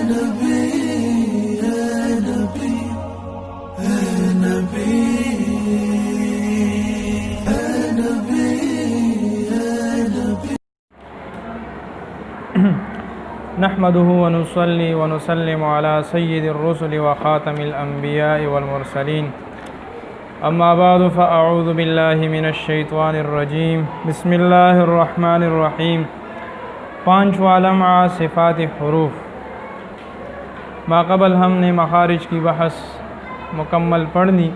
نحمده ونصلي ونسلم على سيد الرسل وخاتم الأنبياء والمرسلين اما بعد فاعوذ باللہ من الشیطان الرجیم بسم اللہ الرحمن الرحیم۔ پانچواں لمحہ صفات حروف۔ ماقبل ہم نے مخارج کی بحث مکمل پڑھ لی،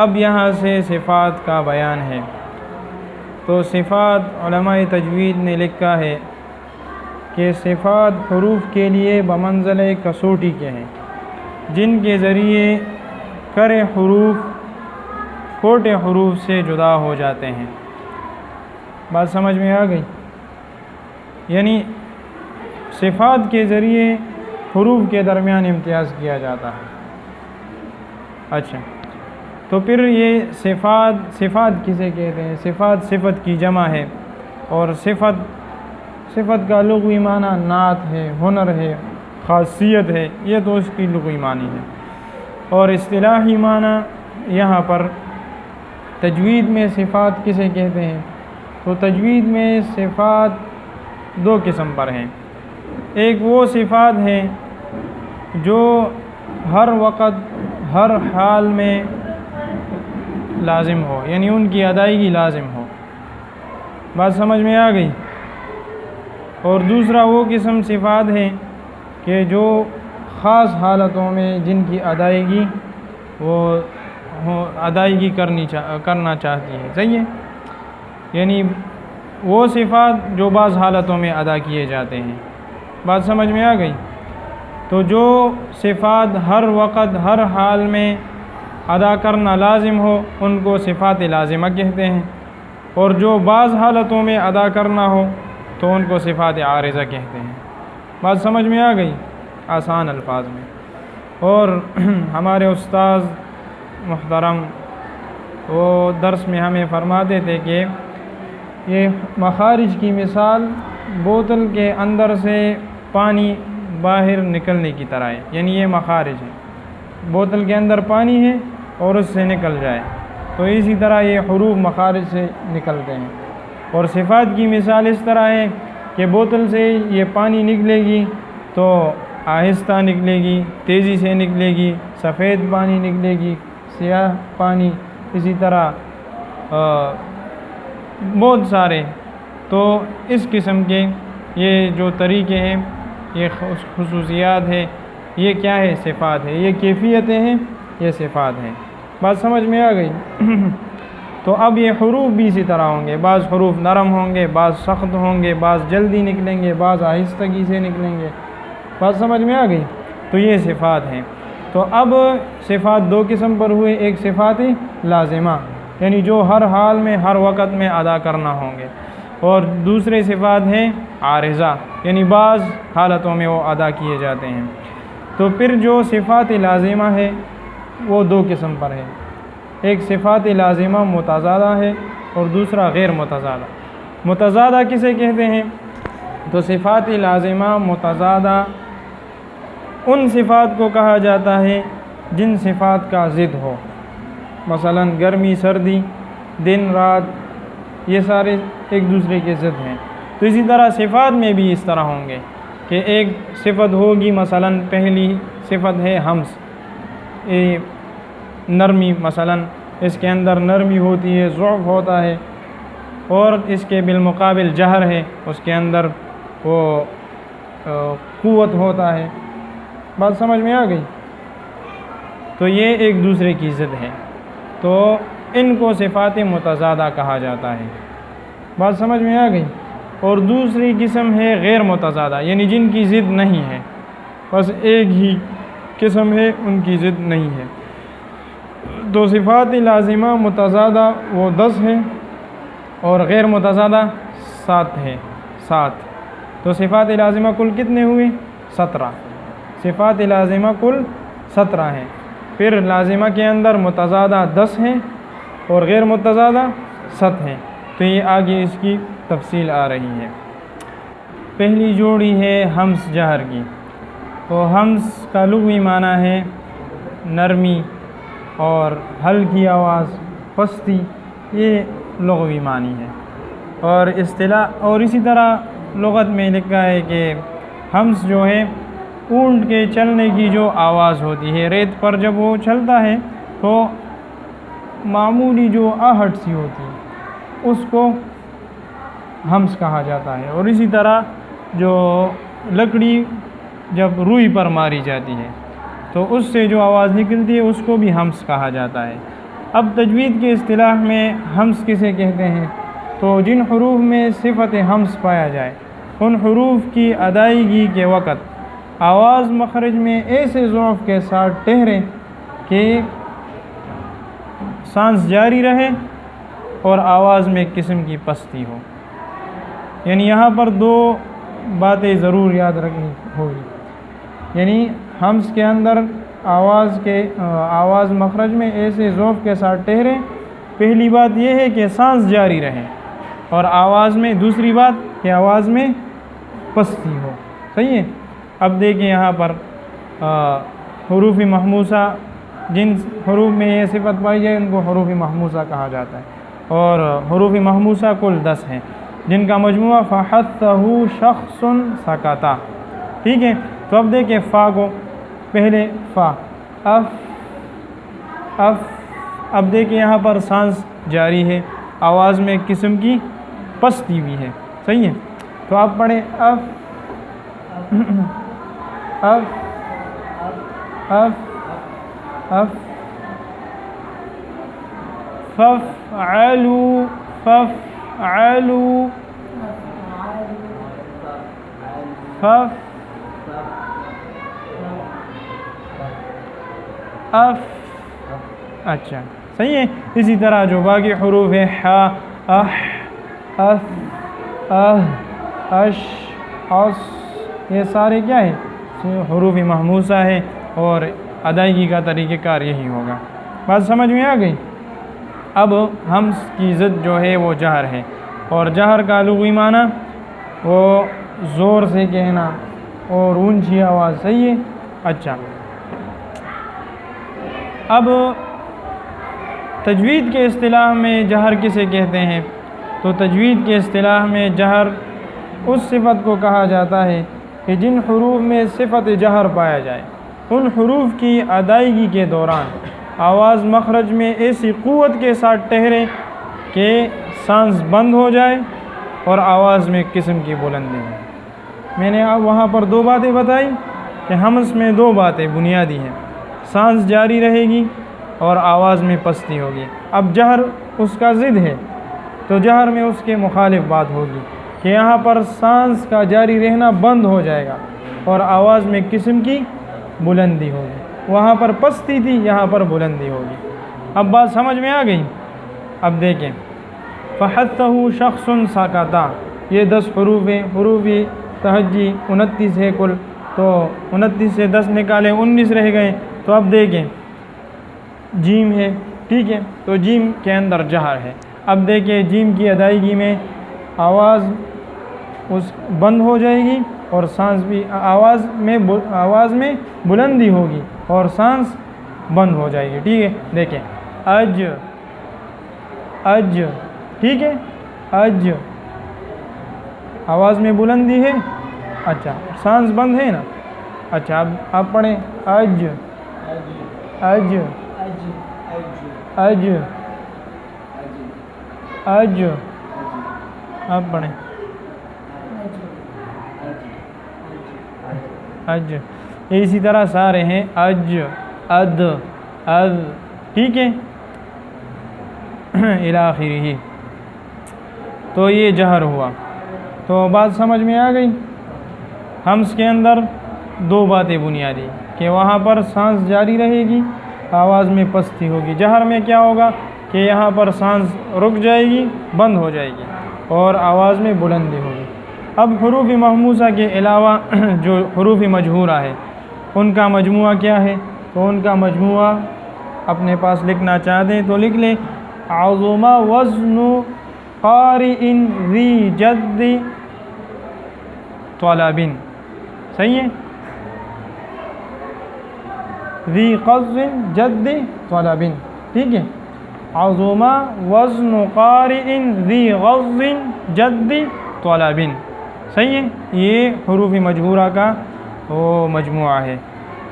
اب یہاں سے صفات کا بیان ہے۔ تو صفات علماء تجوید نے لکھا ہے کہ صفات حروف کے لیے بمنزلہ کسوٹی کے ہیں، جن کے ذریعے کرے حروف کھوٹے حروف سے جدا ہو جاتے ہیں۔ بات سمجھ میں آ گئی؟ یعنی صفات کے ذریعے حروف کے درمیان امتیاز کیا جاتا ہے۔ اچھا، تو پھر یہ صفات کسے کہتے ہیں؟ صفت کی جمع ہے، اور صفت کا لغوی معنی نعت ہے، ہنر ہے، خاصیت ہے، یہ تو اس کی لغوی معنی ہے۔ اور اصطلاحی معنی یہاں پر تجوید میں صفات کسے کہتے ہیں؟ تو تجوید میں صفات دو قسم پر ہیں۔ ایک وہ صفات ہیں جو ہر وقت ہر حال میں لازم ہو، یعنی ان کی ادائیگی لازم ہو۔ بات سمجھ میں آ گئی؟ اور دوسرا وہ قسم صفات ہیں کہ جو خاص حالتوں میں جن کی ادائیگی کرنا چاہتی ہے، صحیح ہے؟ یعنی وہ صفات جو بعض حالتوں میں ادا کیے جاتے ہیں۔ بات سمجھ میں آ گئی؟ تو جو صفات ہر وقت ہر حال میں ادا کرنا لازم ہو ان کو صفات لازمہ کہتے ہیں، اور جو بعض حالتوں میں ادا کرنا ہو تو ان کو صفات عارضہ کہتے ہیں۔ بات سمجھ میں آ گئی آسان الفاظ میں؟ اور ہمارے استاذ محترم وہ درس میں ہمیں فرماتے تھے کہ یہ مخارج کی مثال بوتل کے اندر سے پانی باہر نکلنے کی طرح ہے، یعنی یہ مخارج ہے، بوتل کے اندر پانی ہے اور اس سے نکل جائے، تو اسی طرح یہ حروف مخارج سے نکلتے ہیں۔ اور صفات کی مثال اس طرح ہے کہ بوتل سے یہ پانی نکلے گی تو آہستہ نکلے گی، تیزی سے نکلے گی، سفید پانی نکلے گی، سیاہ پانی، اسی طرح بہت سارے۔ تو اس قسم کے یہ جو طریقے ہیں، یہ خصوصیات ہے، یہ کیا ہے؟ صفات ہے، یہ کیفیتیں ہیں، یہ صفات ہیں۔ بات سمجھ میں آ گئی؟ تو اب یہ حروف بھی اسی طرح ہوں گے، بعض حروف نرم ہوں گے، بعض سخت ہوں گے، بعض جلدی نکلیں گے، بعض آہستگی سے نکلیں گے۔ بات سمجھ میں آ گئی؟ تو یہ صفات ہیں۔ تو اب صفات دو قسم پر ہوئے، ایک صفات لازمہ یعنی جو ہر حال میں ہر وقت میں ادا کرنا ہوں گے، اور دوسرے صفات ہیں عارضہ یعنی بعض حالتوں میں وہ ادا کیے جاتے ہیں۔ تو پھر جو صفات لازمہ ہے وہ دو قسم پر ہے، ایک صفات لازمہ متضادہ ہے اور دوسرا غیر متضادہ۔ متضادہ کسے کہتے ہیں؟ تو صفات لازمہ متضادہ ان صفات کو کہا جاتا ہے جن صفات کا ضد ہو، مثلا گرمی سردی، دن رات، یہ سارے ایک دوسرے کے ضد ہیں۔ تو اسی طرح صفات میں بھی اس طرح ہوں گے کہ ایک صفت ہوگی، مثلا پہلی صفت ہے حمز، نرمی، مثلا اس کے اندر نرمی ہوتی ہے، ضعف ہوتا ہے، اور اس کے بالمقابل جہر ہے، اس کے اندر وہ قوت ہوتا ہے۔ بات سمجھ میں آ گئی؟ تو یہ ایک دوسرے کی ضد ہے، تو ان کو صفات متضادہ کہا جاتا ہے۔ بات سمجھ میں آ گئی؟ اور دوسری قسم ہے غیر متضادہ یعنی جن کی ضد نہیں ہے، بس ایک ہی قسم ہے، ان کی ضد نہیں ہے۔ تو صفات لازمہ متضادہ وہ 10 ہیں اور غیر متضادہ 7 ہے، 7۔ تو صفات لازمہ کل کتنے ہوئے؟ 17۔ صفات لازمہ کل 17 ہیں۔ پھر لازمہ کے اندر متضادہ 10 ہیں اور غیر متضادہ 7 ہیں۔ تو یہ آگے اس کی تفصیل آ رہی ہے۔ پہلی جوڑی ہے حمز جہر کی، تو ہمس کا لغوی معنی ہے نرمی اور ہلکی آواز، پستی، یہ لغوی معنی ہے۔ اور اصطلاح اور اسی طرح لغت میں لکھا ہے کہ ہمس جو ہے اونٹ کے چلنے کی جو آواز ہوتی ہے، ریت پر جب وہ چلتا ہے تو معمولی جو آہٹ سی ہوتی ہے اس کو ہمس کہا جاتا ہے۔ اور اسی طرح جو لکڑی جب روئی پر ماری جاتی ہے تو اس سے جو آواز نکلتی ہے اس کو بھی ہمس کہا جاتا ہے۔ اب تجوید کے اصطلاح میں ہمس کسے کہتے ہیں؟ تو جن حروف میں صفت ہمس پایا جائے ان حروف کی ادائیگی کے وقت آواز مخرج میں ایسے ضعف کے ساتھ ٹھہرے کہ سانس جاری رہے اور آواز میں قسم کی پستی ہو۔ یعنی یہاں پر دو باتیں ضرور یاد رکھنی ہوگی، یعنی ہمس کے اندر آواز مخرج میں ایسے ضعف کے ساتھ ٹھہرے۔ پہلی بات یہ ہے کہ سانس جاری رہے، اور آواز میں دوسری بات کہ آواز میں پستی ہو۔ صحیح ہے؟ اب دیکھیں یہاں پر حروف محموسہ، جن حروف میں یہ صفت پائی جائے ان کو حروف محموسہ کہا جاتا ہے، اور حروف محموسہ کل 10 ہیں جن کا مجموعہ فحثہ شخص سکتا۔ ٹھیک ہے؟ تو اب دیکھیں فا کو، پہلے فا، اف اف، اب دیکھیں یہاں پر سانس جاری ہے، آواز میں قسم کی پستی بھی ہے۔ صحیح ہے؟ تو آپ پڑھیں اف اف اف اف، فافعلوا فافعلوا فف اف۔ اچھا صحیح ہے؟ اسی طرح جو باقی حروف ہیں حا، اح، اف، اہ، اش، اس، یہ سارے کیا ہیں؟ حروف محموسہ ہے، اور ادائیگی کا طریقہ کار یہی ہوگا۔ بات سمجھ میں آ گئی؟ اب ہمس کی ضد جو ہے وہ جہر ہے، اور جہر کا لغوی معنی وہ زور سے کہنا اور اونچی آواز۔ صحیح ہے؟ اچھا، اب تجوید کے اصطلاح میں جہر کسے کہتے ہیں؟ تو تجوید کے اصطلاح میں جہر اس صفت کو کہا جاتا ہے کہ جن حروف میں صفت جہر پایا جائے ان حروف کی ادائیگی کے دوران آواز مخرج میں ایسی قوت کے ساتھ ٹھہرے کہ سانس بند ہو جائے اور آواز میں قسم کی بلندی ہو۔ میں نے اب وہاں پر دو باتیں بتائی کہ ہمس میں دو باتیں بنیادی ہیں، سانس جاری رہے گی اور آواز میں پستی ہوگی۔ اب جہر اس کا ضد ہے، تو جہر میں اس کے مخالف بات ہوگی کہ یہاں پر سانس کا جاری رہنا بند ہو جائے گا اور آواز میں قسم کی بلندی ہوگی۔ وہاں پر پستی تھی، یہاں پر بلندی ہوگی۔ اب بات سمجھ میں آ گئی؟ اب دیکھیں فحثہ شخص سکتا، یہ 10 حروف ہیں، حروف تہجی 29 ہے کل، تو 29 سے 10 نکالے 19 رہ گئے۔ تو اب دیکھیں جیم ہے، ٹھیک ہے؟ تو جیم کے اندر جہر ہے۔ اب دیکھیں جیم کی ادائیگی میں آواز بند ہو جائے گی اور سانس بھی آواز میں بلندی ہوگی اور سانس بند ہو جائے گی۔ ٹھیک ہے؟ دیکھیں اج اج، ٹھیک ہے؟ اج آواز میں بلندی ہے، اچھا سانس بند ہے نا۔ اچھا اب آپ پڑھیں اج اج اج اج، آپ پڑھیں اج۔ اسی طرح سارے ہیں اج، اد، از، ٹھیک ہے؟ الی آخرہ۔ تو یہ جہر ہوا۔ تو بات سمجھ میں آ گئی؟ ہمس کے اندر دو باتیں بنیادی کہ وہاں پر سانس جاری رہے گی، آواز میں پستی ہوگی۔ جہر میں کیا ہوگا کہ یہاں پر سانس رک جائے گی، بند ہو جائے گی اور آواز میں بلندی ہوگی۔ اب حروف محموسہ کے علاوہ جو حروف مجہورہ ہے ان کا مجموعہ کیا ہے؟ تو ان کا مجموعہ اپنے پاس لکھنا چاہتے ہیں تو لکھ لیں عظم وزن قارئ ذی جد طلب۔ صحیح ہے؟ ذی قصد جد طلب، ٹھیک ہے، عظم وزن قارئ ذی غض جد طلب، صحیح ہے، یہ حروف مجبورہ کا وہ مجموعہ ہے۔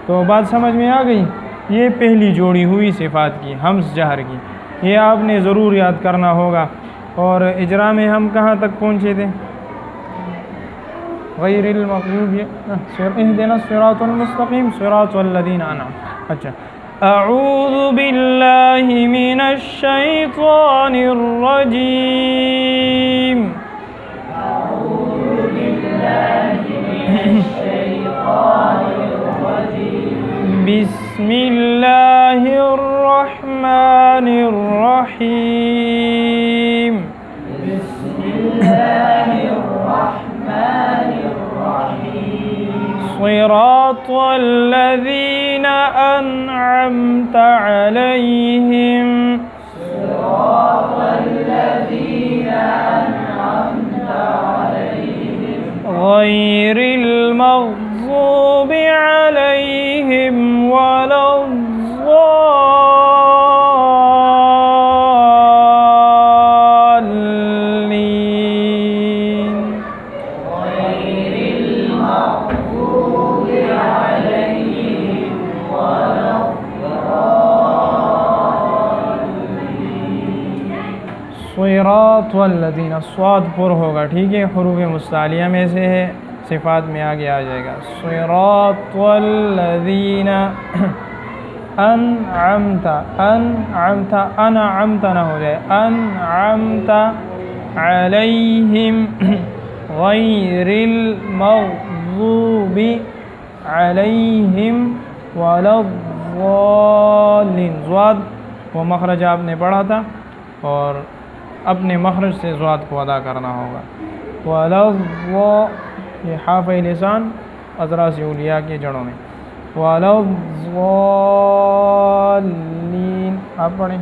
تو بات سمجھ میں آ گئی؟ یہ پہلی جوڑی ہوئی صفات کی، ہمز جہر کی، یہ آپ نے ضرور یاد کرنا ہوگا۔ اور اجرا میں ہم کہاں تک پہنچے تھے؟ غیر المغضوب اہدنا الصراط المستقیم صراط الذین انعمت، اچھا، اعوذ باللہ من الشیطان الرجیم، بسم اللہ الرحمن الرحیم، صراط الذین انعمت علیہم غیر المغضوب علیہم ولا الضالین، صراط الذین، صاد پر ہوگا، ٹھیک ہے، حروف مستعلیہ میں سے ہے، صفات میں آگے آ جائے گا، صراط الذین انعمت، انعمت، انعمت نہ ہو جائے، انعمت علیہم غیر المغضوب علیہم ولا الضالین، ضاد وہ مخرج آپ نے پڑھا تھا اور اپنے مخرج سے ضاد کو ادا کرنا ہوگا، ولا یہ حافظ لسان اطراف اولیاء کے جڑوں میں، ولا الضالین، آپ پڑھیں،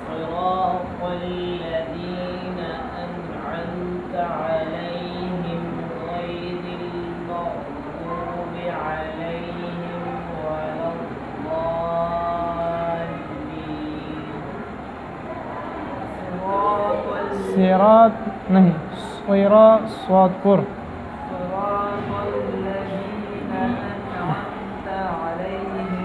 صراط الذین انعمت علیہم غیر المغضوب علیہم ولا الضالین، صراط نہیں، صراط، صاد پر، صراط الذین انعمت علیہم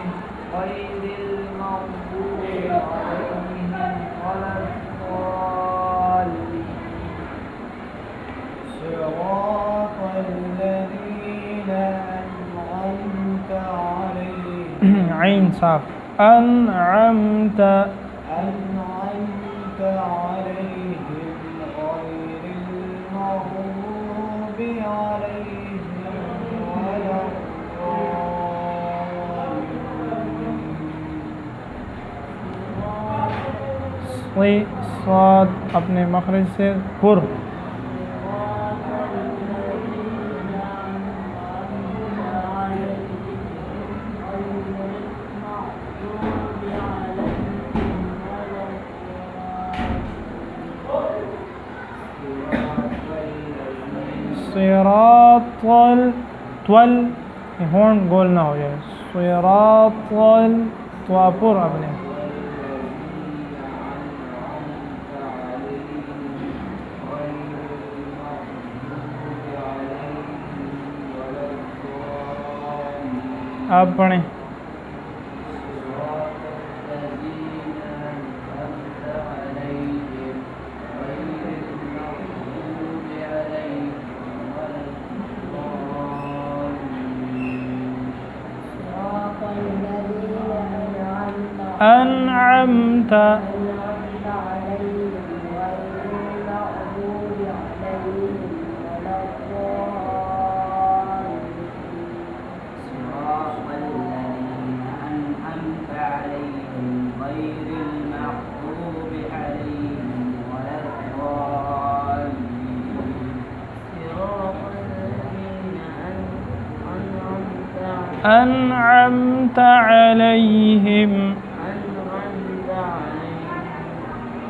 غیر المغضوب علیہم ولا الضالین، صراط الذین انعمت علیہم عین صاف، انعمت، أنعمت عليهم غير المغضوب عليهم ولا الضالين، صاد اپنے مخرج سے پر، صراط طول، ہون گول نہ ہو جائے، صراط پر اپنے، آپ پڑھیں، انعمت، أنعمت عليهم غير المغضوب عليهم ولا الضالين، صراط الذين أنعمت عليهم غير المغضوب عليهم ولا الضالين، صراط الذين أنعمت عليهم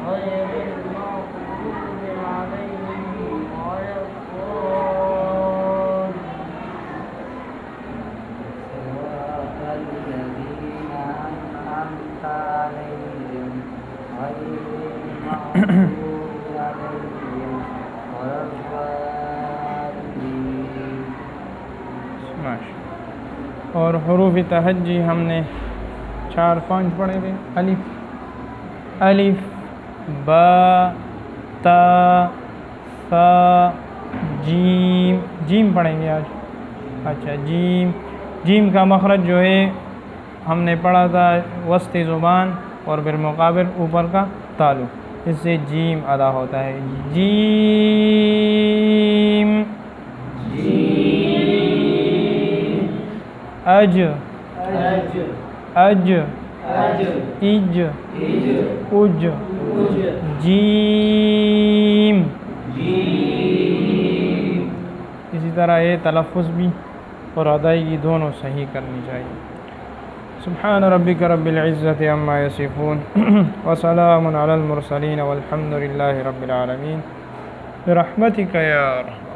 غير المغضوب عليهم ولا الضالين، عليهم ولا الضالين ماشاء. اور حروف تہجی ہم نے 4-5 پڑھے تھے. الف، الف، با، تا، ثا، جیم. جیم پڑھیں گے آج. اچھا، جیم. جیم کا مخرج جو ہے ہم نے پڑھا تھا وسط زبان اور بالمقابل اوپر کا تالو، اس سے جیم ادا ہوتا ہے. جیم. اج، اج، اج، اج. جیم. اسی طرح یہ تلفظ بھی اور ادائیگی دونوں صحیح کرنی چاہیے. سبحان ربک رب العزت عما یصفون وسلام علی المرسلین والحمد للہ رب العالمین برحمتک یا ارحم